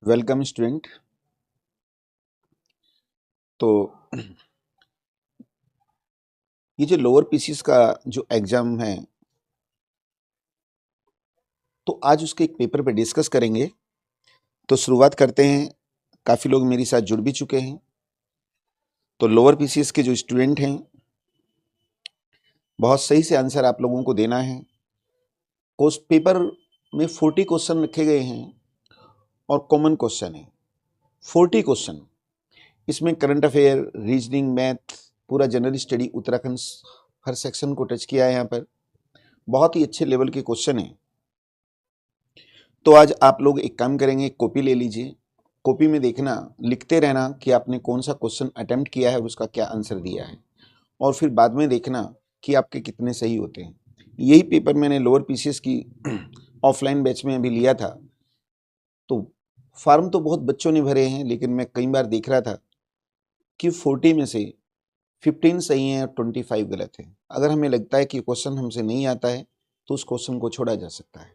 Welcome student. तो ये जो लोअर पीसीएस का जो एग्जाम है, तो आज उसके एक पेपर पे डिस्कस करेंगे। तो शुरुआत करते हैं। काफ़ी लोग मेरे साथ जुड़ भी चुके हैं। तो लोअर पीसीएस के जो स्टूडेंट हैं, बहुत सही से आंसर आप लोगों को देना है। कोर्स पेपर में 40 क्वेश्चन रखे गए हैं और कॉमन क्वेश्चन है 40 क्वेश्चन। इसमें करंट अफेयर, रीजनिंग, मैथ, पूरा जनरल स्टडी, उत्तराखंड, हर सेक्शन को टच किया है। यहाँ पर बहुत ही अच्छे लेवल के क्वेश्चन हैं। तो आज आप लोग एक काम करेंगे, कॉपी ले लीजिए। कॉपी में देखना, लिखते रहना कि आपने कौन सा क्वेश्चन अटेम्प्ट किया है और उसका क्या आंसर दिया है, और फिर बाद में देखना कि आपके कितने सही होते हैं। यही पेपर मैंने लोअर पीसीएस की ऑफलाइन बैच में अभी लिया था। तो फॉर्म तो बहुत बच्चों ने भरे हैं, लेकिन मैं कई बार देख रहा था कि 40 में से 15 सही हैं और 25 गलत है। अगर हमें लगता है कि क्वेश्चन हमसे नहीं आता है तो उस क्वेश्चन को छोड़ा जा सकता है।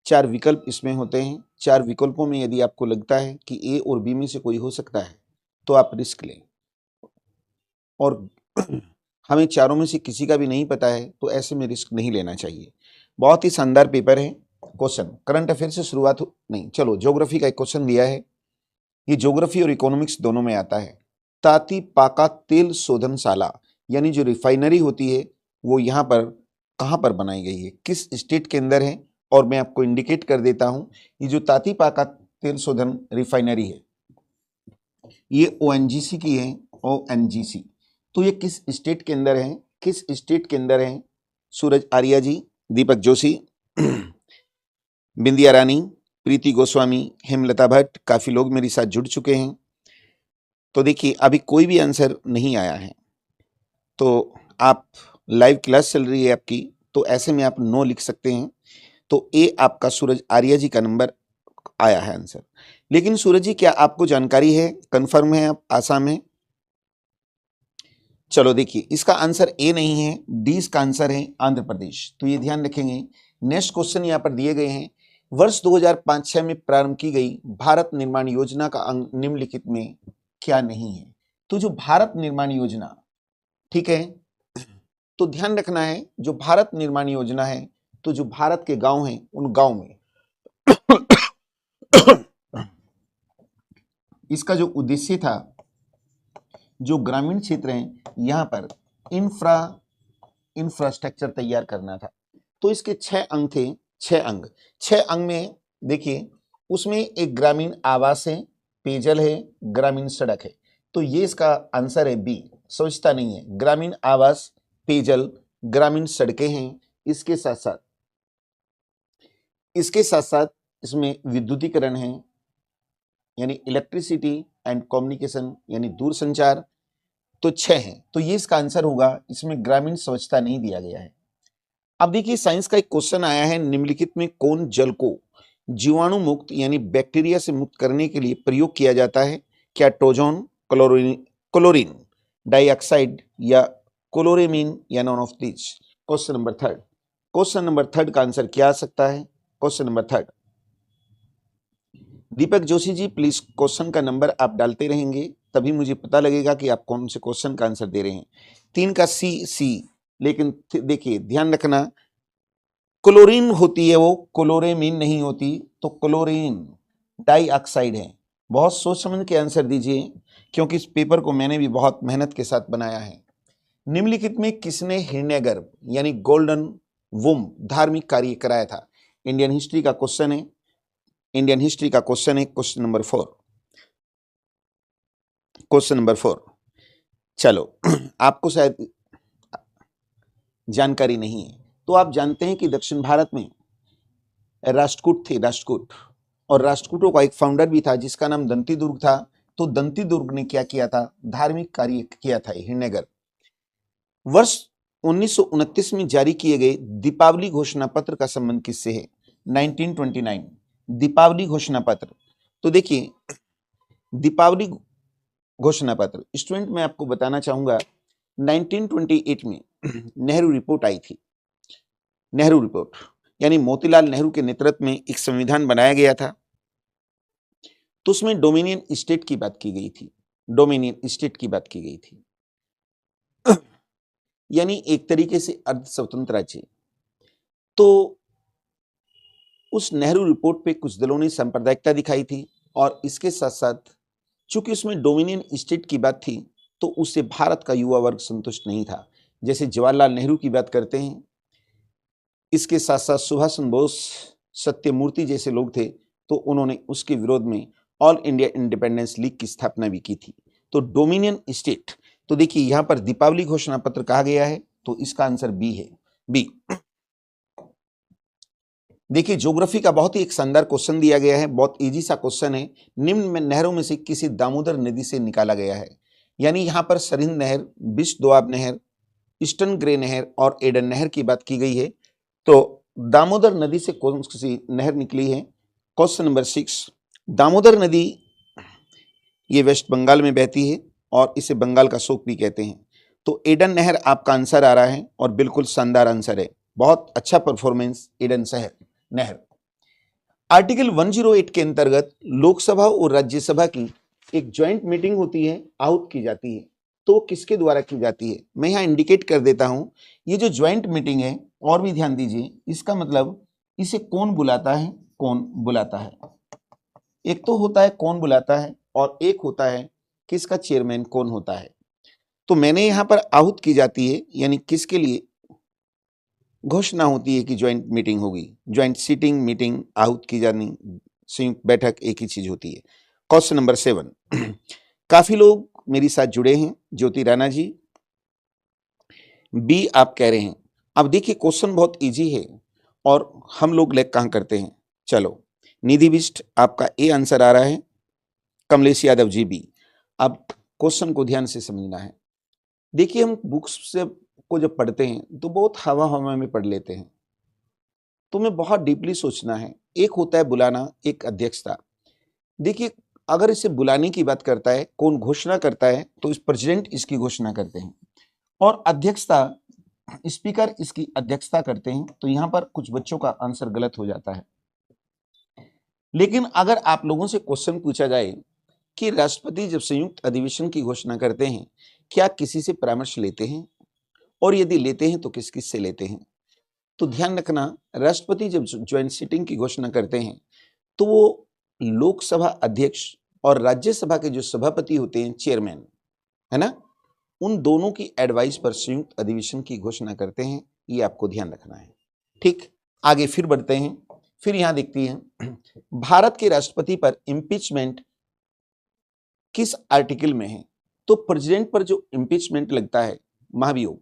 4 विकल्प इसमें होते हैं। 4 विकल्पों में यदि आपको लगता है कि ए और बी में से कोई हो सकता है तो आप रिस्क लें, और हमें चारों में से किसी का भी नहीं पता है तो ऐसे में रिस्क नहीं लेना चाहिए। बहुत ही शानदार पेपर है। क्वेश्चन करंट अफेयर से शुरुआत नहीं, चलो ज्योग्राफी का एक क्वेश्चन दिया है। ये ज्योग्राफी और इकोनॉमिक्स दोनों में आता है। ताती पाका तेल शोधनशाला यानी जो रिफाइनरी होती है वो यहाँ पर कहाँ पर बनाई गई है, किस स्टेट के अंदर है, और मैं आपको इंडिकेट कर देता हूँ। ये जो ताती पाका तेल शोधन रिफाइनरी है ये ओएनजीसी की है, ओएनजीसी। तो ये किस स्टेट के अंदर है, किस स्टेट के अंदर है? सूरज आर्या जी, दीपक जोशी, बिंदिया रानी, प्रीति गोस्वामी, हेमलता भट्ट, काफी लोग मेरे साथ जुड़ चुके हैं। तो देखिए अभी कोई भी आंसर नहीं आया है, तो आप लाइव क्लास चल रही है आपकी, तो ऐसे में आप नो लिख सकते हैं। तो ए आपका सूरज आर्या जी का नंबर आया है आंसर। लेकिन सूरज जी, क्या आपको जानकारी है, कंफर्म है आप आसाम है? चलो देखिए, इसका आंसर ए नहीं है, डी इसका आंसर है, आंध्र प्रदेश। तो ये ध्यान रखेंगे। नेक्स्ट क्वेश्चन यहाँ पर दिए गए हैं। वर्ष 2005-6 में प्रारंभ की गई भारत निर्माण योजना का अंग निम्नलिखित में क्या नहीं है? तो जो भारत निर्माण योजना, ठीक है, तो ध्यान रखना है, जो भारत निर्माण योजना है, तो जो भारत के गांव हैं उन गांव में इसका जो उद्देश्य था, जो ग्रामीण क्षेत्र हैं यहां पर इंफ्रास्ट्रक्चर तैयार करना था। तो इसके 6 अंग थे। 6 अंग में देखिए, उसमें एक ग्रामीण आवास है, पेयजल है, ग्रामीण सड़क है। तो ये इसका आंसर है बी। सोचता नहीं है, ग्रामीण आवास, पेयजल, ग्रामीण सड़कें हैं। इसके साथ साथ इसमें विद्युतीकरण है, यानी इलेक्ट्रिसिटी एंड कम्युनिकेशन, यानी दूरसंचार। तो 6 हैं, तो ये इसका आंसर होगा। इसमें ग्रामीण स्वच्छता नहीं दिया गया है। अब देखिए, साइंस का एक क्वेश्चन आया है, निम्नलिखित में कौन जल को जीवाणु मुक्त यानी बैक्टीरिया से मुक्त करने के लिए प्रयोग किया जाता है? क्या टोजोन, क्लोरीन डाइऑक्साइड, या क्लोरेमीन, या none of this? Question number third. Question number third का आंसर क्या आ सकता है? Question number third. Deepak Joshi ji, please question का नंबर आप डालते रहेंगे, तभी मुझे पता लगेगा कि आप कौन से क्वेश्चन का आंसर दे रहे हैं। 3 का सी। लेकिन देखिए ध्यान रखना, क्लोरीन होती है वो, क्लोरेमीन नहीं होती। तो क्लोरीन डाइऑक्साइड है। बहुत सोच समझ के आंसर दीजिए, क्योंकि इस पेपर को मैंने भी बहुत मेहनत के साथ बनाया है। निम्नलिखित में किसने हिरण्यगर्भ यानी गोल्डन वुम धार्मिक कार्य कराया था? इंडियन हिस्ट्री का क्वेश्चन है। इंडियन हिस्ट्री का क्वेश्चन है, क्वेश्चन नंबर 4। Question number 4। चलो आपको शायद जानकारी नहीं है, तो आप जानते हैं कि दक्षिण भारत में राष्ट्रकूट थे, राष्ट्रकूट, और राष्ट्रकूटों का एक फाउंडर भी था जिसका नाम दंती दुर्ग था। तो दंती दुर्ग ने क्या किया था? धार्मिक कार्य किया था हिरण्यगर्भ। वर्ष 1929 में जारी किए गए दीपावली घोषणा पत्र का संबंध किससे है? 1929 दीपावली घोषणा पत्र। तो देखिए, दीपावली घोषणा पत्र, स्टूडेंट मैं आपको बताना चाहूंगा, 1928 में नेहरू रिपोर्ट आई थी। नेहरू रिपोर्ट यानी मोतीलाल नेहरू के नेतृत्व में एक संविधान बनाया गया था। तो उसमें डोमिनियन स्टेट की बात की गई थी, डोमिनियन स्टेट की बात की गई थी, यानी एक तरीके से अर्ध स्वतंत्र राज्य। तो उस नेहरू रिपोर्ट पे कुछ दलों ने सांप्रदायिकता दिखाई थी और इसके साथ साथ चूंकि उसमें डोमिनियन स्टेट की बात थी तो उससे भारत का युवा वर्ग संतुष्ट नहीं था। जैसे जवाहरलाल नेहरू की बात करते हैं, इसके साथ साथ सुभाष चंद्र बोस, सत्यमूर्ति जैसे लोग थे, तो उन्होंने उसके विरोध में ऑल इंडिया इंडिपेंडेंस लीग की स्थापना भी की थी। तो डोमिनियन स्टेट, तो देखिए यहां पर दीपावली घोषणा पत्र कहा गया है, तो इसका आंसर बी है, बी। देखिए ज्योग्राफी का बहुत ही एक शानदार क्वेश्चन दिया गया है, बहुत इजी सा क्वेश्चन है। निम्न में नहरों में से किसी दामोदर नदी से निकाला गया है, यानी यहाँ पर सरहिंद नहर, बिश दोआब नहर, ईस्टर्न ग्रे नहर और एडन नहर की बात की गई है। तो दामोदर नदी से कौन सी नहर निकली है? क्वेश्चन नंबर 6, दामोदर नदी ये वेस्ट बंगाल में बहती है और इसे बंगाल का शोक भी कहते हैं। तो एडन नहर आपका आंसर आ रहा है और बिल्कुल शानदार आंसर है, बहुत अच्छा परफॉर्मेंस एडन शहर नहर। आर्टिकल 108 के अंतर्गत लोकसभा और राज्यसभा की एक ज्वाइंट मीटिंग होती है, आहूत की जाती है, तो किसके द्वारा की जाती है? मैं यहाँ इंडिकेट कर देता हूं, ये जो ज्वाइंट मीटिंग है, और भी ध्यान दीजिए, इसका मतलब इसे कौन बुलाता है? कौन बुलाता है? एक तो होता है कौन बुलाता है और एक होता है कि इसका चेयरमैन कौन होता है। तो मैंने यहाँ पर आहूत की जाती है, यानी किसके लिए घोषणा होती है कि ज्वाइंट मीटिंग होगी, ज्वाइंट सीटिंग मीटिंग, आहूत की जानी, संयुक्त बैठक एक ही चीज होती है। क्वेश्चन नंबर 7, काफी लोग मेरे साथ जुड़े हैं, ज्योति राणा जी, बी आप कह रहे हैं। अब देखिए क्वेश्चन बहुत इजी है और हम लोग लैग कहां करते हैं। चलो, निधि बिष्ट आपका ए आंसर आ रहा है, कमलेश यादव जी बी। अब क्वेश्चन को ध्यान से समझना है। देखिए हम बुक्स से को जब पढ़ते हैं तो बहुत हवा हवा में पढ़ लेते हैं, तुम्हें बहुत डीपली सोचना है। एक होता है बुलाना, एक अध्यक्षता। देखिए अगर इसे बुलाने की बात करता है, कौन घोषणा करता है, तो इस प्रेसिडेंट इसकी घोषणा करते हैं, और अध्यक्षता स्पीकर इसकी अध्यक्षता करते हैं। तो यहां पर कुछ बच्चों का आंसर गलत हो जाता है। लेकिन अगर आप लोगों से क्वेश्चन पूछा जाए कि राष्ट्रपति जब संयुक्त अधिवेशन की घोषणा करते हैं, क्या किसी से परामर्श लेते हैं, और यदि लेते हैं तो किस किस से लेते हैं? तो ध्यान रखना, राष्ट्रपति जब ज्वाइंट सीटिंग की घोषणा करते हैं तो वो लोकसभा अध्यक्ष और राज्यसभा के जो सभापति होते हैं, चेयरमैन, है ना, उन दोनों की एडवाइस पर संयुक्त अधिवेशन की घोषणा करते हैं। ये आपको ध्यान रखना है। ठीक, आगे फिर बढ़ते हैं। फिर यहां देखती हैं, भारत के राष्ट्रपति पर इंपीचमेंट किस आर्टिकल में है? तो प्रेसिडेंट पर जो इंपीचमेंट लगता है, महाभियोग,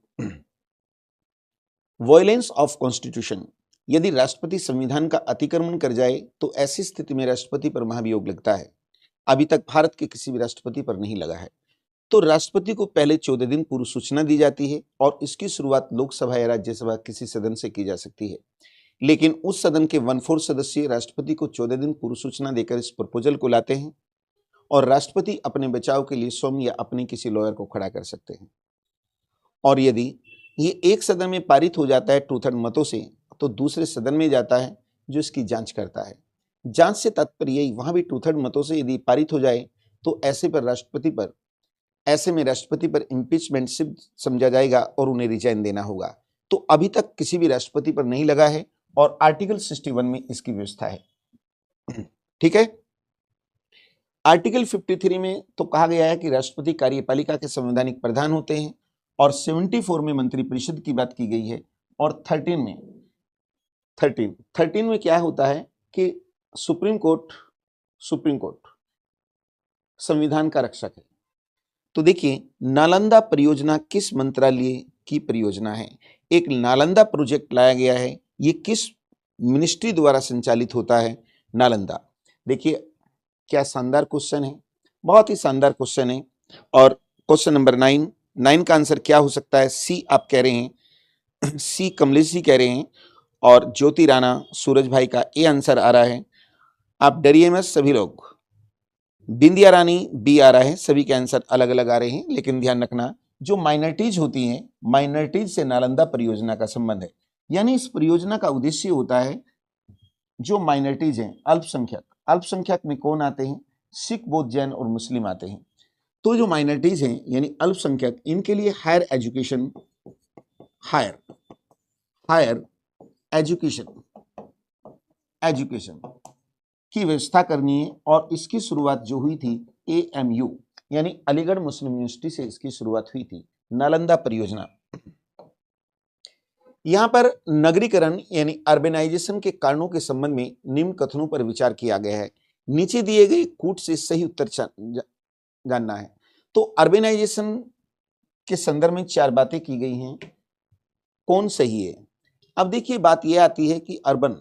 वॉयलेंस ऑफ कॉन्स्टिट्यूशन, यदि राष्ट्रपति संविधान का अतिक्रमण कर जाए तो ऐसी स्थिति में राष्ट्रपति पर महाभियोग लगता है। अभी तक भारत के किसी भी राष्ट्रपति पर नहीं लगा है। तो राष्ट्रपति को पहले 14 दिन पूर्व सूचना दी जाती है और इसकी शुरुआत लोकसभा या राज्यसभा किसी सदन से की जा सकती है। लेकिन उस सदन के 1/4 सदस्य राष्ट्रपति को 14 दिन पूर्व सूचना देकर इस प्रपोजल को लाते हैं और राष्ट्रपति अपने बचाव के लिए स्वयं या अपने किसी लॉयर को खड़ा कर सकते हैं। और यदि ये एक सदन में पारित हो जाता है 2/3 मतों से, तो दूसरे सदन में जाता है जो इसकी जांच करता है। जांच से तात्पर्य यही, वहां भी 2/3 मतों से यदि पारित हो जाए तो ऐसे में राष्ट्रपति पर इंपीचमेंट सिद्ध समझा जाएगा और उन्हें रिजाइन देना होगा। तो अभी तक किसी भी राष्ट्रपति पर नहीं लगा है और आर्टिकल 61 में इसकी व्यवस्था है। ठीक है, आर्टिकल 53 में तो कहा गया है कि राष्ट्रपति कार्यपालिका के संवैधानिक प्रधान होते हैं और 74 में मंत्रिपरिषद की बात की गई है और 13 में क्या होता है कि सुप्रीम कोर्ट संविधान का रक्षक है। तो देखिए नालंदा परियोजना किस मंत्रालय की परियोजना है? एक नालंदा प्रोजेक्ट लाया गया है, ये किस मिनिस्ट्री द्वारा संचालित होता है? नालंदा। देखिए क्या शानदार क्वेश्चन है, बहुत ही शानदार क्वेश्चन है। और क्वेश्चन नंबर 9 का आंसर क्या हो सकता है? सी आप कह रहे हैं, सी कमलेश जी कह रहे हैं और ज्योति राणा, सूरज भाई का ए आंसर आ रहा है। आप डरिए मत सभी लोग, बिंदिया रानी बी आ रहा है, सभी के आंसर अलग अलग आ रहे हैं। लेकिन ध्यान रखना, जो माइनॉरिटीज होती हैं, माइनॉरिटीज से नालंदा परियोजना का संबंध है। यानी इस परियोजना का उद्देश्य होता है जो माइनॉरिटीज हैं, अल्पसंख्यक में कौन आते हैं? सिख, बौद्ध, जैन और मुस्लिम आते हैं। तो जो माइनॉरिटीज हैं यानी अल्पसंख्यक, इनके लिए हायर एजुकेशन की व्यवस्था करनी है। और इसकी शुरुआत जो हुई थी AMU यानी अलीगढ़ मुस्लिम यूनिवर्सिटी से इसकी शुरुआत हुई थी, नालंदा परियोजना। यहां पर नगरीकरण यानी अर्बेनाइजेशन के कारणों के संबंध में निम्न कथनों पर विचार किया गया है। नीचे दिए गए कूट से सही उत्तर जानना है। तो अर्बेनाइजेशन के संदर्भ में 4 बातें की गई हैं, कौन सही है? अब देखिए बात यह आती है कि अर्बन,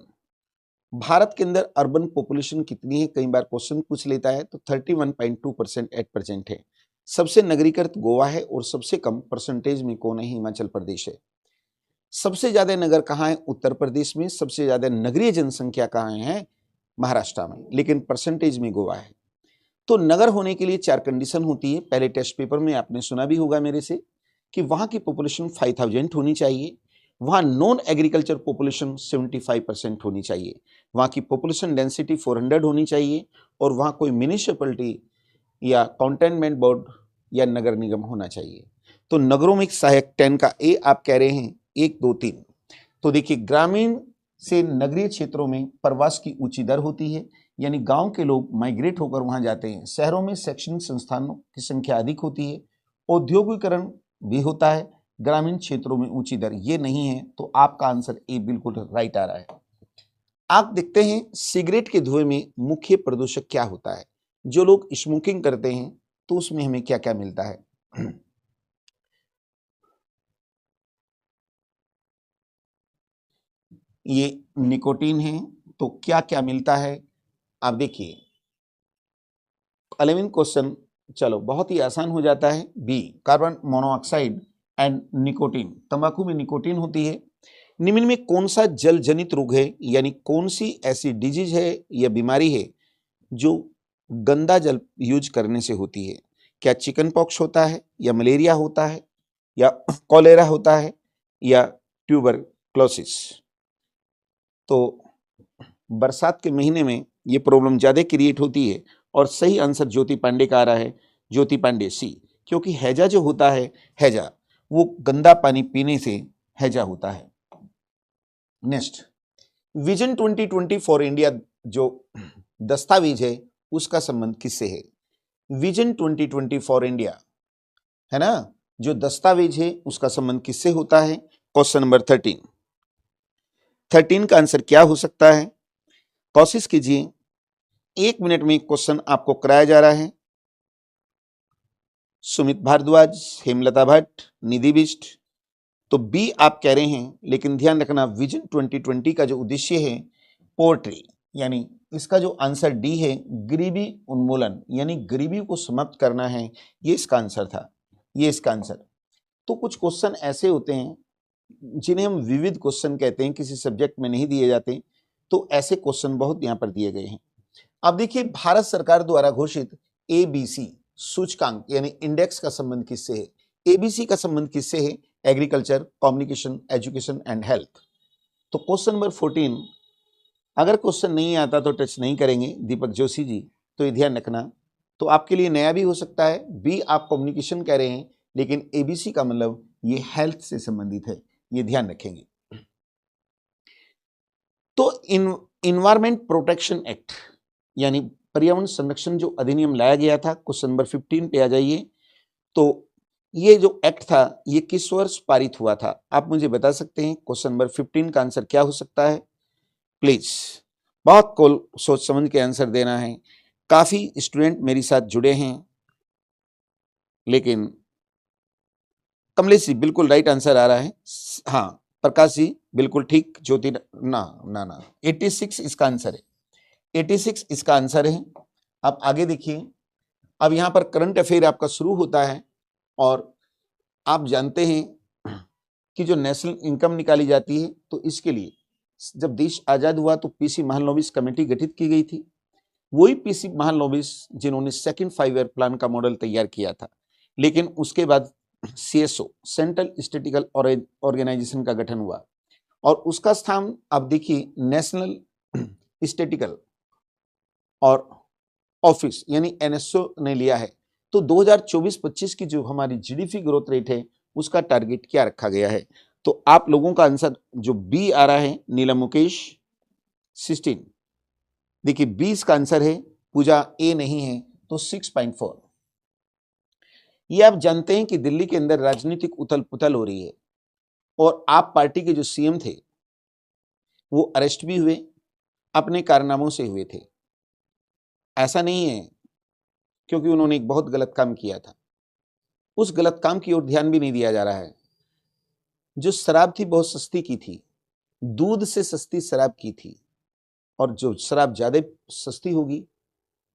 भारत के अंदर अर्बन पॉपुलेशन कितनी है, कई बार क्वेश्चन पूछ लेता है। तो 31.2% एट प्रेजेंट है। सबसे नगरीकृत गोवा है और सबसे कम परसेंटेज में कौन है? हिमाचल प्रदेश है। सबसे ज्यादा नगर कहाँ है? उत्तर प्रदेश में। सबसे ज्यादा नगरीय जनसंख्या कहाँ है? महाराष्ट्र में। लेकिन परसेंटेज में गोवा है। तो नगर होने के लिए 4 कंडीशन होती है। पहले टेस्ट पेपर में आपने सुना भी होगा मेरे से कि वहां की पॉपुलेशन 5000 होनी चाहिए, वहां नॉन एग्रीकल्चर पॉपुलेशन 75% होनी चाहिए, वहां की पॉपुलेशन डेंसिटी 400 होनी चाहिए, और वहां कोई म्यूनिसिपैलिटी या कंटेनमेंट बोर्ड या नगर निगम होना चाहिए। तो नगरों में सहायक 10 का ए आप कह रहे हैं 1, 2, 3। तो देखिए ग्रामीण से नगरीय क्षेत्रों में प्रवास की ऊंची दर होती है, यानी गांव के लोग माइग्रेट होकर वहां जाते हैं। शहरों में शैक्षणिक संस्थानों की संख्या अधिक होती है, औद्योगिकरण भी होता है। ग्रामीण क्षेत्रों में ऊंची दर ये नहीं है। तो आपका आंसर ए बिल्कुल राइट आ रहा है। आप देखते हैं सिगरेट के धुएं में मुख्य प्रदूषक क्या होता है। जो लोग स्मोकिंग करते हैं तो उसमें हमें क्या क्या मिलता है? ये निकोटीन है। तो क्या क्या मिलता है आप देखिए। 11 क्वेश्चन, चलो बहुत ही आसान हो जाता है। B, carbon monoxide and nicotine. तंबाकू में निकोटीन होती है। निम्न में कौन सा जल जनित रोग है, यानी कौन सी ऐसी डिजीज है या बीमारी है जो गंदा जल यूज करने से होती है? क्या चिकन पॉक्स होता है, या मलेरिया होता है, या कॉलेरा होता है, या ट्यूबरक्लोसिस? तो बरसात के महीने में ये प्रॉब्लम ज्यादा क्रिएट होती है। और सही आंसर ज्योति पांडे का आ रहा है, ज्योति पांडे सी। क्योंकि हैजा जो होता है, हैजा वो गंदा पानी पीने से हैजा होता है। नेक्स्ट, विजन 2020 फॉर इंडिया जो दस्तावेज है उसका संबंध किससे है? विजन 2020 फॉर इंडिया है ना, जो दस्तावेज है उसका संबंध किससे होता है? क्वेश्चन नंबर 13 का आंसर क्या हो सकता है? कोशिश कीजिए, 1 मिनट में क्वेश्चन आपको कराया जा रहा है। सुमित भारद्वाज, हेमलता भट्ट, निधि बिष्ट। तो बी आप कह रहे हैं, लेकिन ध्यान रखना विजन 2020 का जो उद्देश्य है पोवर्टी, यानी इसका जो आंसर डी है गरीबी उन्मूलन, यानी गरीबी को समाप्त करना है, ये इसका आंसर था। ये इसका आंसर। तो कुछ क्वेश्चन ऐसे होते हैं जिन्हें हम विविध क्वेश्चन कहते हैं, किसी सब्जेक्ट में नहीं दिए जाते। तो ऐसे क्वेश्चन बहुत यहाँ पर दिए गए हैं। अब देखिए भारत सरकार द्वारा घोषित ABC सूचकांक यानी इंडेक्स का संबंध किससे है? ABC का संबंध किससे है? Agriculture, communication, education and health. तो क्वेश्चन नंबर 14, अगर क्वेश्चन नहीं आता तो टच नहीं करेंगे दीपक जोशी जी, तो ये ध्यान रखना। तो आपके लिए नया भी हो सकता है। बी आप कम्युनिकेशन कह रहे हैं, लेकिन ABC का मतलब ये हेल्थ से संबंधित है, ये ध्यान रखेंगे। तो इन्वायरमेंट प्रोटेक्शन एक्ट यानी पर्यावरण संरक्षण जो अधिनियम लाया गया था, क्वेश्चन नंबर 15 पे आ जाइए। तो ये जो एक्ट था ये किस वर्ष पारित हुआ था? आप मुझे बता सकते हैं। क्वेश्चन नंबर 15 का आंसर क्या हो सकता है? प्लीज बहुत को सोच समझ के आंसर देना है। काफी स्टूडेंट मेरे साथ जुड़े हैं, लेकिन कमलेश जी बिल्कुल राइट आंसर आ रहा है। हाँ प्रकाश जी बिल्कुल ठीक। ज्योति ना 86 इसका आंसर है। 86 इसका आंसर है। अब आगे देखिए। अब यहां पर करंट अफेयर आपका शुरू होता है, और आप जानते हैं कि जो नेशनल इनकम निकाली जाती है, तो इसके लिए जब देश आजाद हुआ तो पीसी महालनोबिस कमेटी गठित की गई थी। वही पीसी महालनोबिस जिन्होंने सेकंड 5 ईयर प्लान का मॉडल तैयार किया था। लेकिन उसके बाद CSO सेंट्रल स्टैटिस्टिकल ऑर्गेनाइजेशन का गठन हुआ, और उसका स्थान आप देखिए नेशनल स्टैटिस्टिकल और ऑफिस यानी एनएसओ ने लिया है। तो 2024-25 की जो हमारी जीडीपी ग्रोथ रेट है उसका टारगेट क्या रखा गया है? तो आप लोगों का आंसर जो बी आ रहा है, नीलम मुकेश 16। देखिए 20 का आंसर है, पूजा ए नहीं है तो 6.4। ये आप जानते हैं कि दिल्ली के अंदर राजनीतिक उथल पुथल हो रही है और आप पार्टी के जो सीएम थे वो अरेस्ट भी हुए, अपने कारनामों से हुए थे। ऐसा नहीं है क्योंकि उन्होंने एक बहुत गलत काम किया था, उस गलत काम की ओर ध्यान भी नहीं दिया जा रहा है। जो शराब थी बहुत सस्ती की थी, दूध से सस्ती शराब की थी, और जो शराब ज्यादा सस्ती होगी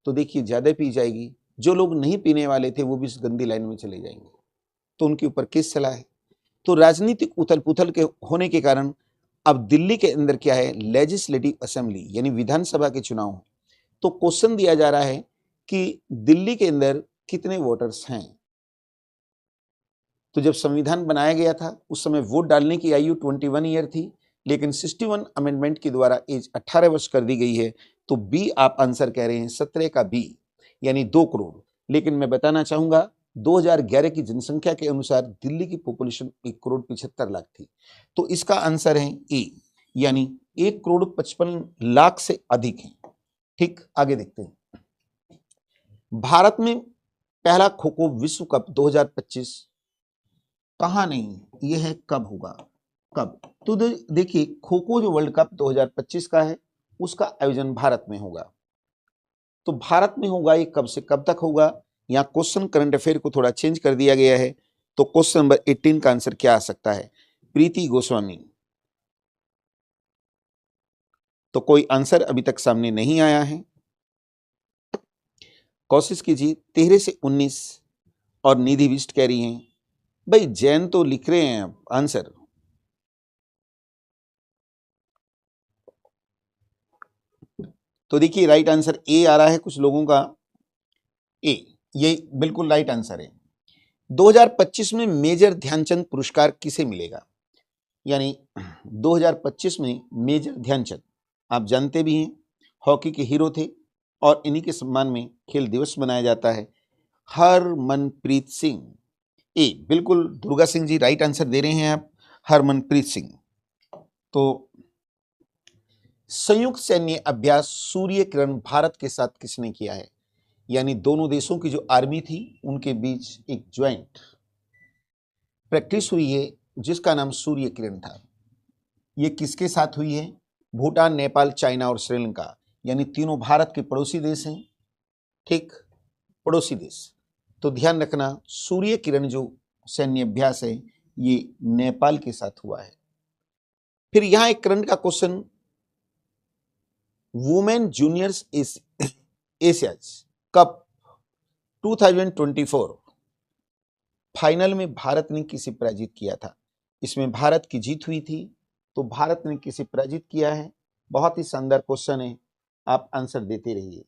तो देखिए ज्यादा पी जाएगी, जो लोग नहीं पीने वाले थे वो भी इस गंदी लाइन में चले जाएंगे, तो उनके ऊपर केस चला है। तो राजनीतिक उथल पुथल के होने के कारण अब दिल्ली के अंदर क्या है, लेजिस्लेटिव असेंबली यानी विधानसभा के चुनाव। तो क्वेश्चन दिया जा रहा है कि दिल्ली के अंदर कितने वोटर्स हैं। तो जब संविधान बनाया गया था उस समय वोट डालने की आयु 21 ईयर थी, लेकिन 61 अमेंडमेंट के द्वारा एज 18 वर्ष कर दी गई है। तो बी आप आंसर कह रहे हैं, 17 का बी यानी 2 करोड़। लेकिन मैं बताना चाहूंगा 2011 की जनसंख्या के अनुसार दिल्ली की पॉपुलेशन 1 करोड़ 75 लाख थी। तो इसका आंसर है ए यानी 1 करोड़ 55 लाख से अधिक है। ठीक, आगे देखते हैं। भारत में पहला खो खो विश्व कप 2025 कहां नहीं, यह है कब होगा, कब? तो देखिए खो खो जो वर्ल्ड कप 2025 का है उसका आयोजन भारत में होगा। तो भारत में होगा, ये कब से कब तक होगा? यहाँ क्वेश्चन करंट अफेयर को थोड़ा चेंज कर दिया गया है। तो क्वेश्चन नंबर 18 का आंसर क्या आ सकता है? प्रीति गोस्वामी। तो कोई आंसर अभी तक सामने नहीं आया है, कोशिश कीजिए। 13 से 19 और निधि बिष्ट कह रही हैं भाई जैन तो लिख रहे हैं आंसर। तो देखिए राइट आंसर ए आ रहा है कुछ लोगों का, ए ये बिल्कुल राइट आंसर है। 2025 में मेजर ध्यानचंद पुरस्कार किसे मिलेगा? यानी 2025 में मेजर ध्यानचंद आप जानते भी हैं हॉकी के हीरो थे और इन्हीं के सम्मान में खेल दिवस मनाया जाता है। हरमनप्रीत सिंह, ए बिल्कुल दुर्गा सिंह जी राइट आंसर दे रहे हैं आप, हरमनप्रीत सिंह। तो संयुक्त सैन्य अभ्यास सूर्य किरण भारत के साथ किसने किया है? यानी दोनों देशों की जो आर्मी थी उनके बीच एक ज्वाइंट प्रैक्टिस हुई है जिसका नाम सूर्य किरण था। ये किसके साथ हुई है? भूटान, नेपाल, चाइना और श्रीलंका, यानी तीनों भारत के पड़ोसी देश हैं। ठीक, पड़ोसी देश। तो ध्यान रखना सूर्य किरण जो सैन्य अभ्यास है ये नेपाल के साथ हुआ है। फिर यहां एक करंट का question, women juniors Asia's cup 2024 final में भारत ने किसे पराजित किया था? इसमें भारत की जीत हुई थी, तो भारत ने किसे पराजित किया है? बहुत ही शानदार क्वेश्चन है, आप आंसर देते रहिए।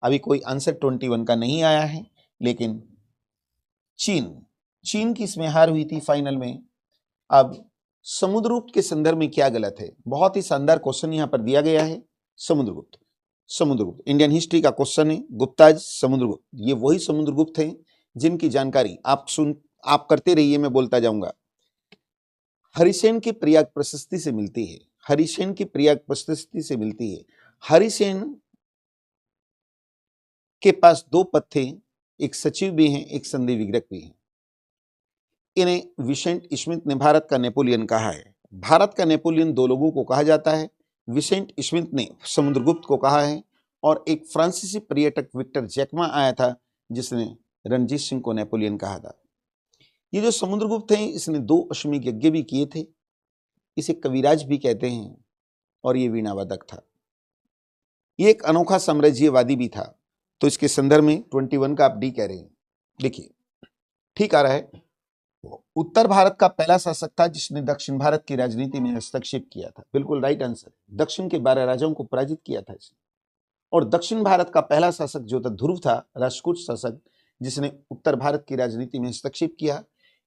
अभी कोई आंसर 21 का नहीं आया है, लेकिन चीन की इसमें हार हुई थी फाइनल में। अब समुद्रगुप्त के संदर्भ में क्या गलत है? बहुत ही शानदार क्वेश्चन यहां पर दिया गया है। समुद्रगुप्त इंडियन हिस्ट्री का क्वेश्चन है। गुप्ताज, समुद्रगुप्त, ये वही समुद्रगुप्त हैं जिनकी जानकारी आप करते रहिए, मैं बोलता जाऊंगा। हरिसेन की प्रयाग प्रशस्ति से मिलती है, हरिसेन की प्रयाग प्रशस्ति से मिलती है। हरिसेन के पास 2 पद थे, एक सचिव भी हैं, एक संधि विग्रह भी हैं। इन्हें विसेंट स्मिथ ने भारत का नेपोलियन कहा है। भारत का नेपोलियन 2 लोगों को कहा जाता है, विसेंट स्मिथ ने समुद्रगुप्त को कहा है, और एक फ्रांसीसी पर्यटक विक्टर जैकमा आया था जिसने रणजीत सिंह को नेपोलियन कहा था। ये जो समुद्रगुप्त हैं इसने 2 अश्वमेध यज्ञ भी किए थे, इसे कविराज भी कहते हैं, और ये वीणावादक था। ये एक अनोखा साम्राज्यवादी भी था। तो इसके संदर्भ में 21 का आप डी कह रहे हैं। देखिए ठीक आ रहा है। उत्तर भारत का पहला शासक था जिसने दक्षिण भारत की राजनीति में हस्तक्षेप किया था, बिल्कुल राइट आंसर। दक्षिण के 12 राजाओं को पराजित किया था इसने। और दक्षिण भारत का पहला शासक जो था ध्रुव था, राष्ट्रकूट शासक, जिसने उत्तर भारत की राजनीति में हस्तक्षेप किया।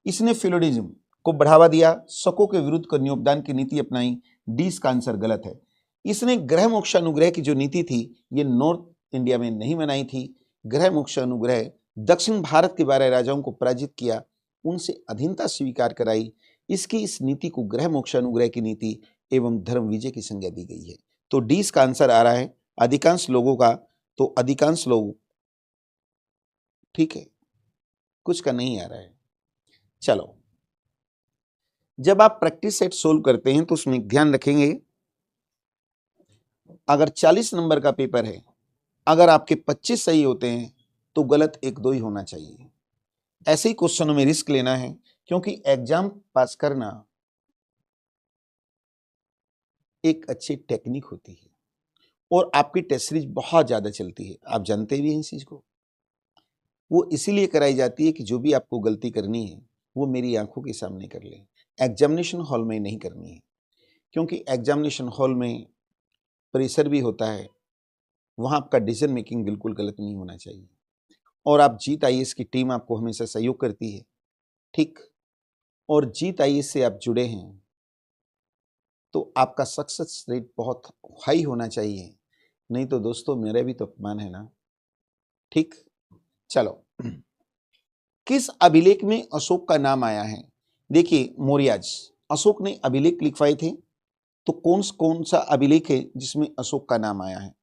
इसने फ्यूडलिज्म को बढ़ावा दिया, शकों के विरुद्ध कन्योपदान की नीति अपनाई। डी इसका आंसर गलत है। इसने ग्रह मोक्षानुग्रह की जो नीति थी ये नॉर्थ इंडिया में नहीं बनाई थी। ग्रह मोक्ष अनुग्रह, दक्षिण भारत के 12 राजाओं को पराजित किया, उनसे अधीनता स्वीकार कराई। इसकी इस नीति को ग्रह मोक्ष अनुग्रह की नीति एवं धर्म विजय की संज्ञा दी गई है। तो डी इसका आंसर आ रहा है अधिकांश लोगों का। तो अधिकांश लोग, ठीक है, कुछ का नहीं आ रहा है। चलो, जब आप प्रैक्टिस सेट सोल्व करते हैं तो उसमें ध्यान रखेंगे, अगर 40 नंबर का पेपर है, अगर आपके 25 सही होते हैं तो गलत 1-2 ही होना चाहिए। ऐसे ही क्वेश्चनों में रिस्क लेना है, क्योंकि एग्जाम पास करना एक अच्छी टेक्निक होती है और आपकी टेस्ट सीरीज बहुत ज्यादा चलती है, आप जानते भी हैं इस चीज को। वो इसीलिए कराई जाती है कि जो भी आपको गलती करनी है वो मेरी आंखों के सामने कर ले, एग्जामिनेशन हॉल में नहीं करनी है। क्योंकि एग्जामिनेशन हॉल में प्रेशर भी होता है, वहां आपका डिसीजन मेकिंग बिल्कुल गलत नहीं होना चाहिए। और आप जीत आईएएस की टीम आपको हमेशा सहयोग करती है, ठीक, और जीत आईएएस से आप जुड़े हैं तो आपका सक्सेस रेट बहुत हाई होना चाहिए, नहीं तो दोस्तों मेरा भी तो अपमान है ना, ठीक। चलो, किस अभिलेख में अशोक का नाम आया है? देखिए, मौर्याज, अशोक ने अभिलेख लिखवाए थे, तो कौन सा अभिलेख है जिसमें अशोक का नाम आया है?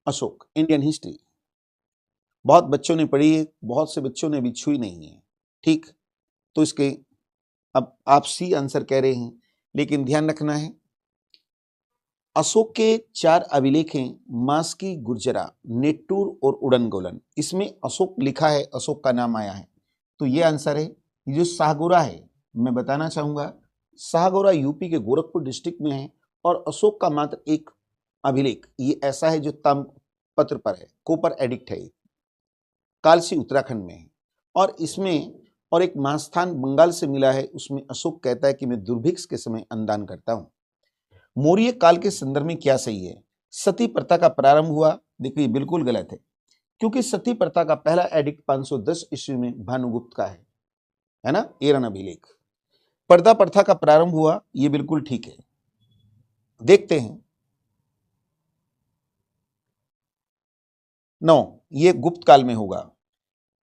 अशोक, इंडियन हिस्ट्री बहुत बच्चों ने पढ़ी है, बहुत से बच्चों ने अभी छुई नहीं है, ठीक। तो इसके अब आप सी आंसर कह रहे हैं, लेकिन ध्यान रखना है अशोक के 4 अभिलेख हैं, मास्की, गुर्जरा, नेट्टूर और उड़नगोलन। इसमें अशोक लिखा है, अशोक का नाम आया है, तो ये आंसर है। ये जो शाहगोरा है, मैं बताना चाहूंगा, शाहगोरा यूपी के गोरखपुर डिस्ट्रिक्ट में है और अशोक का मात्र एक अभिलेख ये ऐसा है जो ताम्रपत्र पर है, कॉपर एडिक्ट है, कालसी उत्तराखंड में है। और इसमें और एक महास्थान बंगाल से मिला है, उसमें अशोक कहता है कि मैं दुर्भिक्ष के समय अन्नदान करता हूं। मौर्य काल के संदर्भ में क्या सही है? सती प्रथा का प्रारंभ हुआ, देखिए बिल्कुल गलत है, क्योंकि सती प्रथा का पहला एडिक्ट 510 ईस्वी में भानुगुप्त का है ना, एरन अभिलेख। पर्दा प्रथा का प्रारंभ हुआ, ये बिल्कुल ठीक है। देखते हैं 9, ये गुप्त काल में होगा,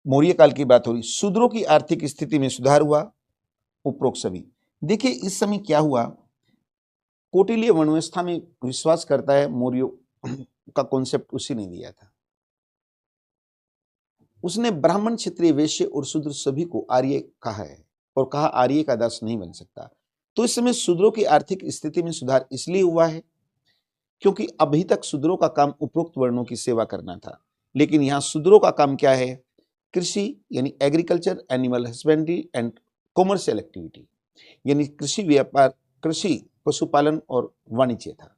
मौर्य काल की बात हो रही। शूद्रों की आर्थिक स्थिति में सुधार हुआ, उपरोक्त सभी। देखिए इस समय क्या हुआ, कौटिल्य वर्णव्यवस्था में विश्वास करता है, मौर्यों का कॉन्सेप्ट उसी ने दिया था। उसने ब्राह्मण, क्षत्रिय, वैश्य और शूद्र सभी को आर्य कहा है और कहा आर्य का दास नहीं बन सकता। तो इस समय शूद्रों की आर्थिक स्थिति में सुधार इसलिए हुआ है क्योंकि अभी तक शूद्रों का काम उपरोक्त वर्णों की सेवा करना था, लेकिन यहां शूद्रों का काम क्या है? कृषि यानी agriculture, animal husbandry and commercial activity, यानी कृषि, व्यापार, कृषि, पशुपालन और वाणिज्य था।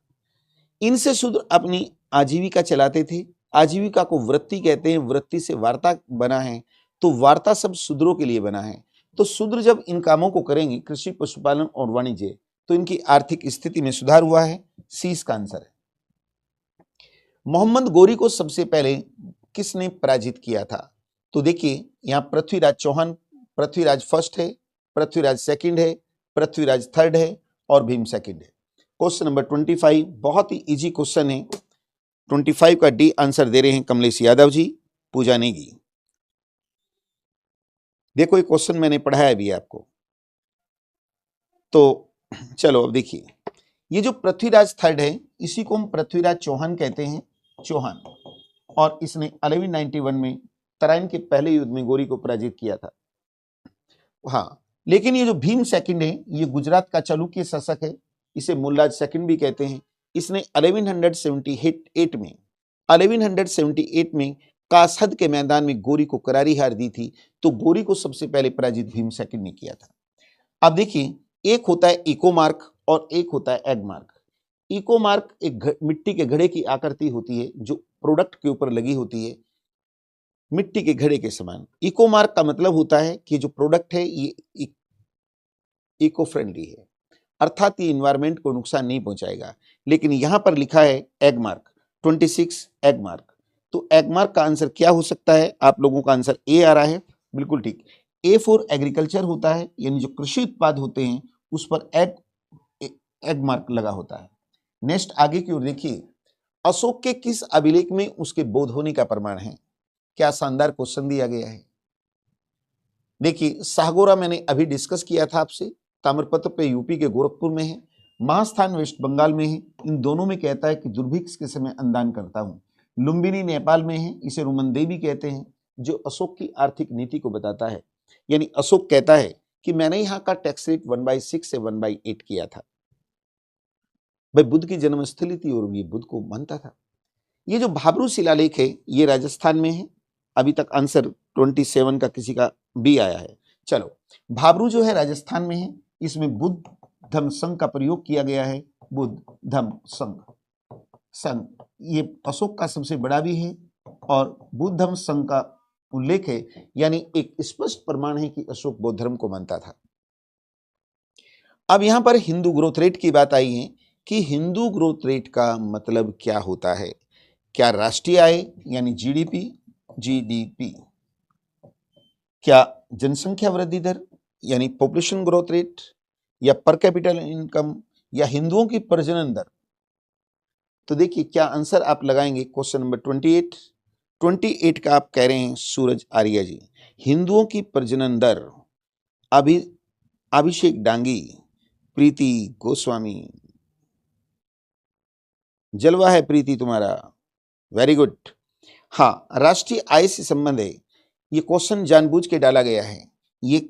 इनसे शूद्र अपनी आजीविका चलाते थे। आजीविका को वृत्ति कहते हैं, वृत्ति से वार्ता बना है, तो वार्ता सब शूद्रों के लिए बना है। तो शूद्र जब इन कामों को करेंगे, कृषि, पशुपालन और वाणिज्य, तो इनकी आर्थिक स्थिति में सुधार हुआ है। सी इसका आंसर है। मोहम्मद गोरी को सबसे पहले किसने पराजित किया था? तो देखिए यहां पृथ्वीराज चौहान, पृथ्वीराज फर्स्ट है, पृथ्वीराज सेकंड है, पृथ्वीराज थर्ड है और भीम सेकंड है। क्वेश्चन नंबर 25 बहुत ही इजी क्वेश्चन है। 25 का डी आंसर दे रहे हैं कमलेश यादव जी, पूजा नेगी। देखो ये क्वेश्चन मैंने पढ़ाया भी आपको, तो चलो अब देखिए, ये जो पृथ्वीराज थर्ड है इसी को हम पृथ्वीराज चौहान कहते हैं, चौहान। और इसने 1191 में तराइन के पहले युद्ध में गोरी को पराजित किया था। हाँ, लेकिन ये जो भीम सेकंड है ये गुजरात का चालुक्य शासक है, इसे मुल्लाज सेकंड भी कहते हैं। इसने 1178 में कासहद के मैदान में गोरी को करारी हार दी थी, तो गोरी को सबसे पहले पराजित भीम सेकंड ने किया था। अब देखिए, एक होता है इको मार्क और एक होता है एग मार्क। इको मार्क एक मिट्टी के घड़े की आकृति होती है जो प्रोडक्ट के ऊपर लगी होती है, मिट्टी के घड़े के समान। इको मार्क का मतलब होता है कि जो प्रोडक्ट है ये इको फ्रेंडली है, अर्थात ये इन्वायरमेंट को नुकसान नहीं पहुंचाएगा। लेकिन यहां पर लिखा है एग मार्क, 26 एग मार्क। तो एग मार्क का आंसर क्या हो सकता है? आप लोगों का आंसर ए आ रहा है, बिल्कुल ठीक। ए फॉर एग्रीकल्चर होता है, यानी जो कृषि उत्पाद होते हैं उस पर एग मार्क लगा होता है। नेक्स्ट आगे की ओर देखिए, अशोक के किस अभिलेख में उसके बौद्ध होने का प्रमाण है? क्या शानदार क्वेश्चन दिया गया है। देखिए, साहगोरा मैंने अभी डिस्कस किया था आपसे, ताम्रपत्र पे यूपी के गोरखपुर में है, महास्थान वेस्ट बंगाल में है। इन दोनों में कहता है कि दुर्भिक्ष के समय अन्नदान करता हूँ। लुम्बिनी नेपाल में है, इसे रुमन देवी कहते हैं, जो अशोक की आर्थिक नीति को बताता है। यानी अशोक कहता है कि मैंने यहाँ का टैक्स रेट 1/6 से 1/8 किया था। भाई बुद्ध की जन्मस्थली थी और ये बुद्ध को मानता था। ये जो भाबरू शिलालेख है ये राजस्थान में है। अभी तक आंसर 27 का किसी का भी आया है। चलो, भाबरू जो है राजस्थान में है, इसमें बुद्ध धम्म संघ का प्रयोग किया गया है। बुद्ध धम्म संघ ये अशोक का सबसे बड़ा भी है और बुद्ध धम्म संघ का उल्लेख है, यानी एक स्पष्ट प्रमाण है कि अशोक बौद्ध धर्म को मानता था। अब यहां पर हिंदू ग्रोथ रेट की बात आई है कि हिंदू ग्रोथ रेट का मतलब क्या होता है। क्या राष्ट्रीय आय यानी जीडीपी, क्या जनसंख्या वृद्धि दर यानी पॉपुलेशन ग्रोथ रेट, या पर कैपिटल इनकम, या हिंदुओं की प्रजनन दर। तो देखिए क्या आंसर आप लगाएंगे। क्वेश्चन नंबर 28 का आप कह रहे हैं सूरज आर्या जी, हिंदुओं की प्रजनन दर। अभिषेक डांगी, प्रीति गोस्वामी, जलवा है प्रीति तुम्हारा, वेरी गुड। हाँ, राष्ट्रीय आय से संबंध है। ये क्वेश्चन जानबूझ के डाला गया है, ये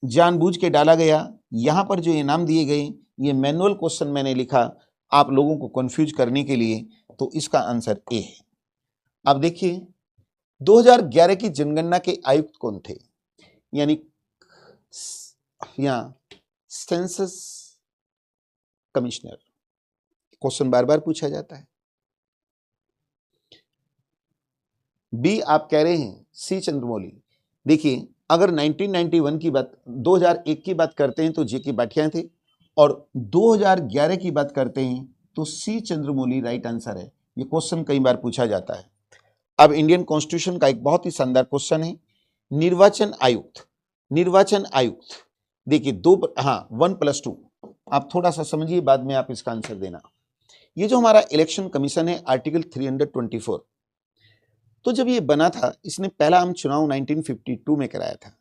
जानबूझ के डाला गया। यहां पर जो ये नाम दिए गए ये मैनुअल क्वेश्चन मैंने लिखा आप लोगों को कंफ्यूज करने के लिए, तो इसका आंसर ए है। अब देखिए 2011 की जनगणना के आयुक्त कौन थे, यानी यहां सेंसस कमिश्नर। क्वेश्चन बार बार पूछा जाता है। बी आप कह रहे हैं सी चंद्रमौली। देखिए अगर 1991 की बात 2001 की बात करते हैं तो जे के बाठिया थे, और 2011 की बात करते हैं तो सी चंद्रमौली राइट आंसर है। ये क्वेश्चन कई बार पूछा जाता है। अब इंडियन कॉन्स्टिट्यूशन का एक बहुत ही शानदार क्वेश्चन है, निर्वाचन आयुक्त। देखिए 1+2 आप थोड़ा सा समझिए, बाद में आप इसका आंसर देना। ये जो हमारा इलेक्शन कमीशन है आर्टिकल 324, तो जब ये बना था इसने पहला आम चुनाव 1952 में कराया था।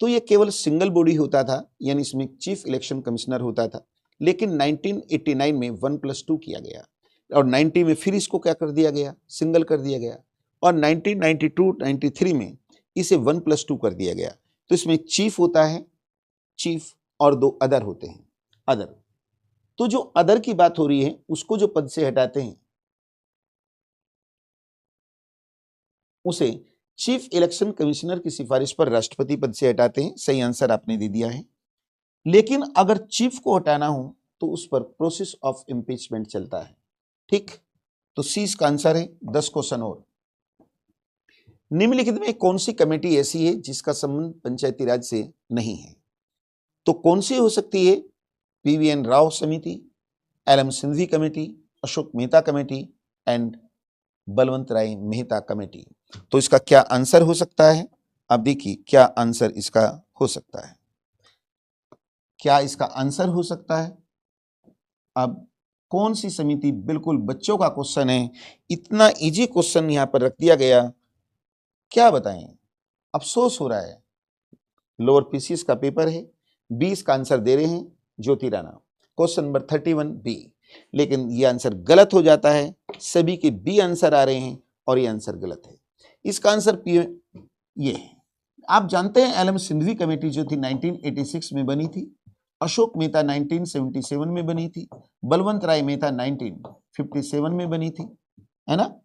तो ये केवल सिंगल बॉडी होता था, यानी इसमें चीफ इलेक्शन कमिश्नर होता था। लेकिन 1989 में 1+2 किया गया और 90 में फिर इसको क्या कर दिया गया, सिंगल कर दिया गया, और 1992-93 में इसे 1+2 कर दिया गया। तो इसमें चीफ होता है, चीफ, और 2 अदर होते हैं, अदर। तो जो अदर की बात हो रही है उसको जो पद से हटाते हैं उसे चीफ इलेक्शन कमिश्नर की सिफारिश पर राष्ट्रपति पद से हटाते हैं। सही आंसर आपने दे दिया है। लेकिन अगर चीफ को हटाना हो तो उस पर प्रोसेस ऑफ इम्पीचमेंट चलता है। ठीक, तो सी इसका आंसर है। 10 क्वेश्चन और। निम्नलिखित में कौन सी कमेटी ऐसी है जिसका संबंध पंचायती राज से नहीं है? तो कौन सी हो सकती है? PVN राव समिति, LM Singhvi committee, Ashok Mehta committee and Balwant Rai Mehta committee. तो इसका क्या आंसर हो सकता है? अब देखिए क्या आंसर इसका हो सकता है, क्या इसका आंसर हो सकता है। अब कौन सी समिति, बिल्कुल बच्चों का क्वेश्चन है, इतना इजी क्वेश्चन यहां पर रख दिया गया, क्या बताएं, अफसोस हो रहा है। लोअर पीसीएस का पेपर है, 20 का आंसर दे रहे हैं ज्योति राणा, क्वेश्चन नंबर 31 बी, लेकिन ये आंसर गलत हो जाता है। सभी के बी आंसर आ रहे हैं और ये आंसर गलत है। इसका आंसर ये है। आप जानते हैं LM सिंघवी कमेटी जो थी 1986 में बनी थी, अशोक मेहता 1977 में बनी थी, बलवंत राय मेहता 1957 में बनी थी, है ना।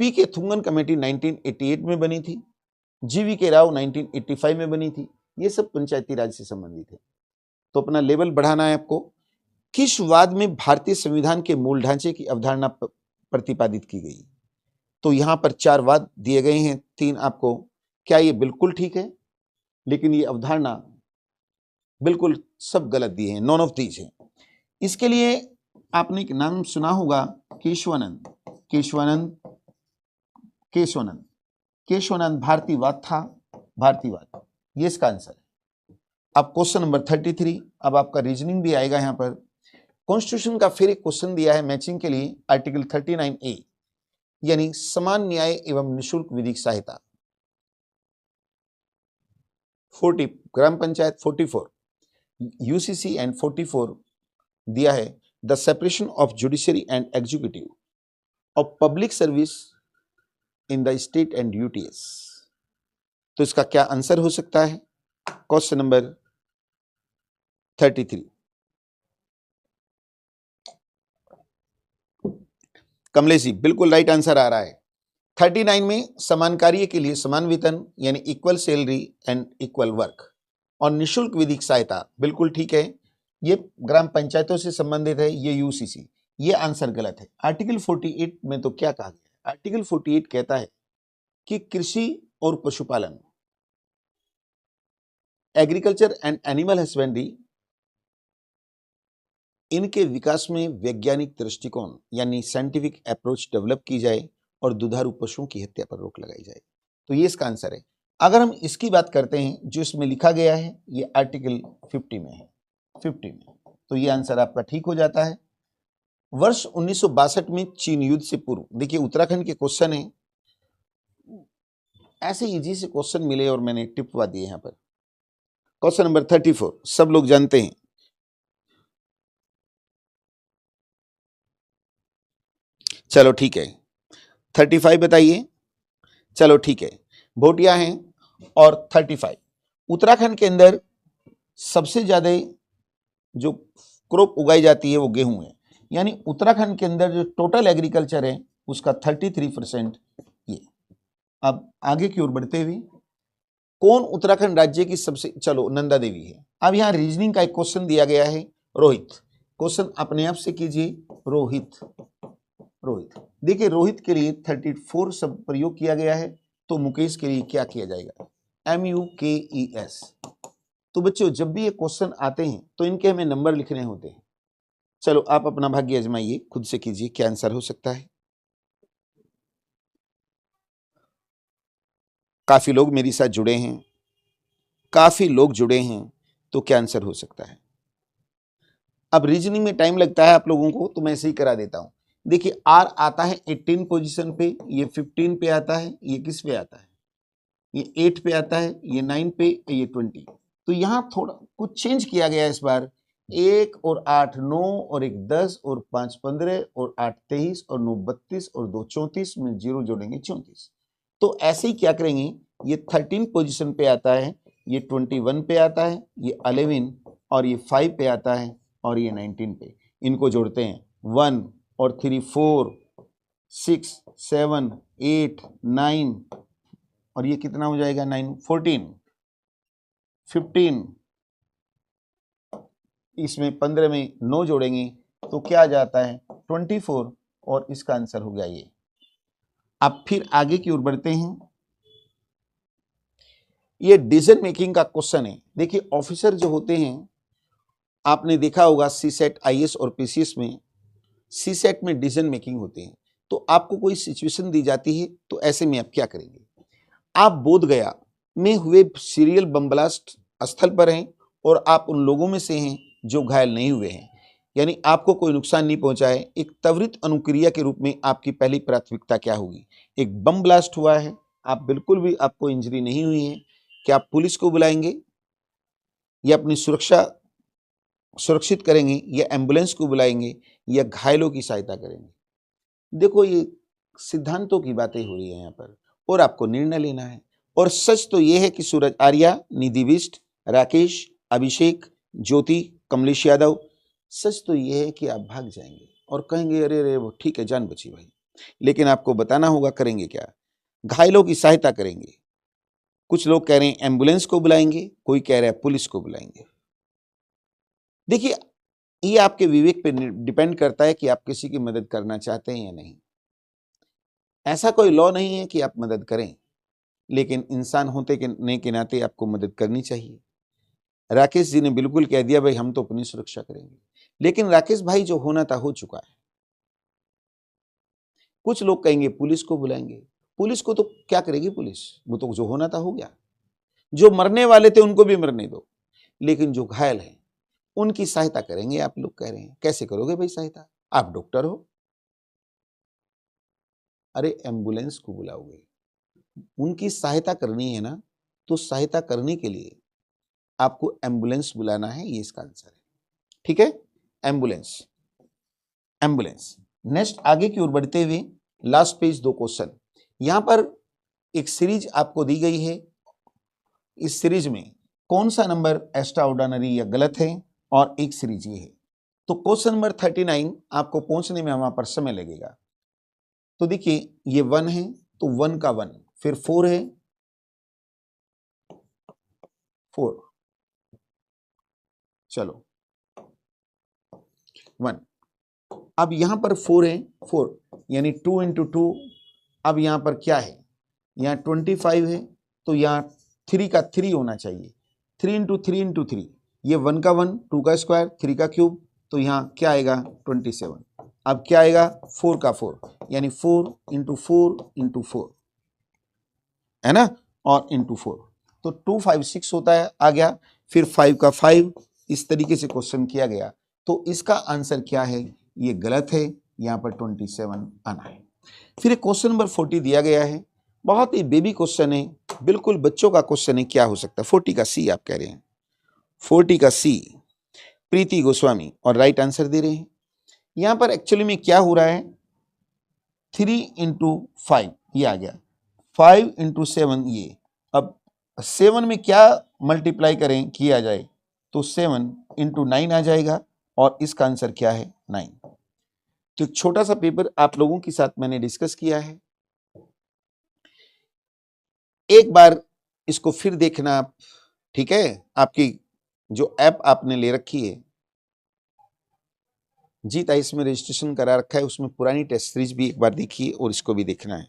PK थुंगन कमेटी 1988 में बनी थी, GVK राव 1985 में बनी थी। ये सब पंचायती राज से संबंधित है। तो अपना लेवल बढ़ाना है आपको। किस वाद में भारतीय संविधान के मूल ढांचे की अवधारणा प्रतिपादित की गई? तो यहां पर 4 वाद दिए गए हैं, 3 आपको। क्या ये बिल्कुल ठीक है? लेकिन ये अवधारणा बिल्कुल सब गलत दिए हैं, नॉन ऑफ दीज है। इसके लिए आपने एक नाम सुना होगा, केशवानंद भारतीयवाद था, भारतीयवाद, ये इसका आंसर है। अब क्वेश्चन नंबर 33, अब आपका रीजनिंग भी आएगा यहां पर। कॉन्स्टिट्यूशन का फिर एक क्वेश्चन दिया है मैचिंग के लिए, आर्टिकल 39A यानी समान न्याय एवं निशुल्क विधिक सहायता। 40 ग्राम पंचायत, 44 यूसीसी एंड 44 दिया है the separation of judiciary and executive of public service in the state and UTS. तो इसका क्या आंसर हो सकता है? Question number 33। कमलेश जी बिल्कुल राइट आंसर आ रहा है। 39 में समान कार्य के लिए समान वेतन यानी equal salary and equal work, और निशुल्क विधिक सहायता बिल्कुल ठीक है, ये ग्राम पंचायतों से संबंधित है, ये यूसीसी। ये आंसर गलत है। आर्टिकल 48 में तो क्या कहा गया? आर्टिकल 48 कहता है कि कृषि और पशुपालन, एग्रीकल्चर एंड एनिमल हस्बेंड्री, इनके विकास में वैज्ञानिक दृष्टिकोण यानी साइंटिफिक अप्रोच डेवलप की जाए और दुधारू पशुओं की हत्या पर रोक लगाई जाए। तो ये इसका आंसर है। अगर हम इसकी बात करते हैं जो इसमें लिखा गया है, ये आर्टिकल 50 में है, 50 में, तो ये आंसर आपका ठीक हो जाता है। वर्ष 1962 में चीन युद्ध से पूर्व, देखिए उत्तराखंड के क्वेश्चन है, ऐसे इजी से क्वेश्चन मिले और मैंने टिपवा दिए यहां पर। क्वेश्चन नंबर 34 सब लोग जानते हैं। चलो ठीक है, 35 बताइए। चलो ठीक है, भोटिया हैं और 35। उत्तराखंड के अंदर सबसे ज्यादा जो क्रॉप उगाई जाती है वो गेहूं है, यानी उत्तराखंड के अंदर जो टोटल एग्रीकल्चर है उसका 33% ये। अब आगे की ओर बढ़ते हुए, कौन उत्तराखंड राज्य की सबसे, चलो नंदा देवी है। अब यहां रीजनिंग का एक क्वेश्चन दिया गया है, रोहित, क्वेश्चन अपने आप से कीजिए, रोहित, रोहित। देखिए रोहित के लिए 34 शब्द प्रयोग किया गया है, तो मुकेश के लिए क्या किया जाएगा? MUKES। तो बच्चों जब भी ये क्वेश्चन आते हैं तो इनके हमें नंबर लिखने होते हैं। चलो आप अपना भाग्य आजमाइए, खुद से कीजिए, क्या आंसर हो सकता है? काफी लोग मेरे साथ जुड़े हैं, काफी लोग जुड़े हैं, तो क्या आंसर हो सकता है? अब रीजनिंग में टाइम लगता है आप लोगों को, तो मैं ऐसे ही करा देता हूं। देखिए आर आता है 18 पोजीशन पे, ये 15 पे आता है, ये किस पे आता है? ये 8 पे आता है, ये 9 पे, ये 20। तो यहां थोड़ा कुछ चेंज किया गया है इस बार। 1 और 8 9 और 1 10 और 5 15 और 8 23 और 9 32 और 2 34 में 0 जोड़ेंगे 34। तो ऐसे ही क्या करेंगे, ये 13 पोजीशन पे आता है, ये 21 पे आता है, ये 11 और ये 5 पे आता है और ये 19 पे। इनको जोड़ते हैं, 1 और 3 4 6 7 8 9 और ये कितना हो जाएगा? 9 14 15, इसमें 15 में 9 जोड़ेंगे तो क्या आ जाता है? 24, और इसका आंसर हो गया ये। अब फिर आगे की ओर बढ़ते हैं, ये डिसीजन मेकिंग का क्वेश्चन है। देखिए ऑफिसर जो होते हैं, आपने देखा होगा सीसेट IAS और PCS में, सीसेट में डिसीजन मेकिंग होते हैं। तो आपको कोई सिचुएशन दी जाती है, तो ऐसे में आप क्या करेंगे? आप बोधगया में हुए सीरियल बम ब्लास्ट स्थल पर हैं और आप उन लोगों में से हैं जो घायल नहीं हुए हैं, यानी आपको कोई नुकसान नहीं पहुंचा है। एक त्वरित अनुक्रिया के रूप में आपकी पहली प्राथमिकता क्या होगी? एक बम ब्लास्ट हुआ है, आप बिल्कुल भी आपको इंजरी नहीं हुई है, क्या आप पुलिस को बुलाएंगे या अपनी सुरक्षा सुरक्षित करेंगे या एम्बुलेंस को बुलाएंगे या घायलों की सहायता करेंगे? देखो ये सिद्धांतों की बातें हो रही है यहाँ पर, और आपको निर्णय लेना है। और सच तो ये है कि सूरज आर्या, निधि बिष्ट, राकेश, अभिषेक, ज्योति, कमलेश यादव, सच तो ये है कि आप भाग जाएंगे और कहेंगे अरे अरे वो ठीक है जान बची भाई, लेकिन आपको बताना होगा करेंगे क्या? घायलों की सहायता करेंगे। कुछ लोग कह रहे हैं एम्बुलेंस को बुलाएंगे, कोई कह रहा है पुलिस को बुलाएंगे। देखिए ये आपके विवेक पे डिपेंड करता है कि आप किसी की मदद करना चाहते हैं या नहीं। ऐसा कोई लॉ नहीं है कि आप मदद करें, लेकिन इंसान होते के नाते आपको मदद करनी चाहिए। राकेश जी ने बिल्कुल कह दिया भाई हम तो अपनी सुरक्षा करेंगे, लेकिन राकेश भाई जो होना था हो चुका है। कुछ लोग कहेंगे पुलिस को बुलाएंगे, पुलिस को तो क्या करेगी पुलिस, वो तो जो होना था हो गया। जो मरने वाले थे उनको भी मरने दो, लेकिन जो घायल हैं उनकी सहायता करेंगे आप लोग कह रहे हैं। कैसे करोगे भाई सहायता? आप डॉक्टर हो, अरे एम्बुलेंस को बुलाओगे। उनकी सहायता करनी है ना, तो सहायता करने के लिए आपको एम्बुलेंस बुलाना है, ये इसका आंसर है। ठीक है, एम्बुलेंस, एम्बुलेंस। नेक्स्ट आगे की ओर बढ़ते हुए लास्ट पेज 2 क्वेश्चन। यहां पर एक सीरीज आपको दी गई है, इस सीरीज में कौन सा नंबर एक्स्ट्रा ऑर्डिनरी या गलत है, और एक सीरीज ये है। तो क्वेश्चन नंबर 39 आपको पहुंचने में वहां पर समय लगेगा। तो देखिए ये 1 है, तो 1 का 1, फिर 4 है, 4, चलो 1। अब यहां पर 4 है, 4 यानी 2 इंटू 2। अब यहां पर क्या है, यहां 25 है, तो यहां 3 का 3 होना चाहिए। 3 इंटू 3 इंटू 3, ये 1 का 1, 2 का स्क्वायर, 3 का क्यूब, तो यहाँ क्या आएगा 27। अब क्या आएगा 4 का 4, यानी 4 इंटू 4 इंटू 4 है ना, और इंटू 4, तो 256 होता है, आ गया। फिर 5 का 5, इस तरीके से क्वेश्चन किया गया। तो इसका आंसर क्या है, ये गलत है, यहाँ पर 27 आना है। फिर क्वेश्चन नंबर 40 दिया गया है, बहुत ही बेबी क्वेश्चन है, बिल्कुल बच्चों का क्वेश्चन है। क्या हो सकता है 40 का सी, आप कह रहे हैं 40 का सी, प्रीति गोस्वामी, और राइट आंसर दे रहे हैं। यहां पर एक्चुअली में क्या हो रहा है, 3 इंटू 5 ये आ गया, 5 इंटू 7 ये। अब 7 में क्या मल्टीप्लाई करें किया जाए, तो 7 इंटू 9 आ जाएगा, और इसका आंसर क्या है 9। तो छोटा सा पेपर आप लोगों के साथ मैंने डिस्कस किया है, एक बार इसको फिर देखना आप, ठीक है। आपकी जो ऐप आपने ले रखी है जीत आइस में रजिस्ट्रेशन करा रखा है, उसमें पुरानी टेस्ट सीरीज भी एक बार देखिए, और इसको भी देखना है।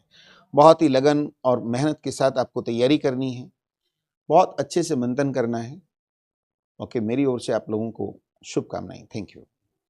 बहुत ही लगन और मेहनत के साथ आपको तैयारी करनी है, बहुत अच्छे से मंथन करना है। ओके, मेरी ओर से आप लोगों को शुभकामनाएं। Thank you.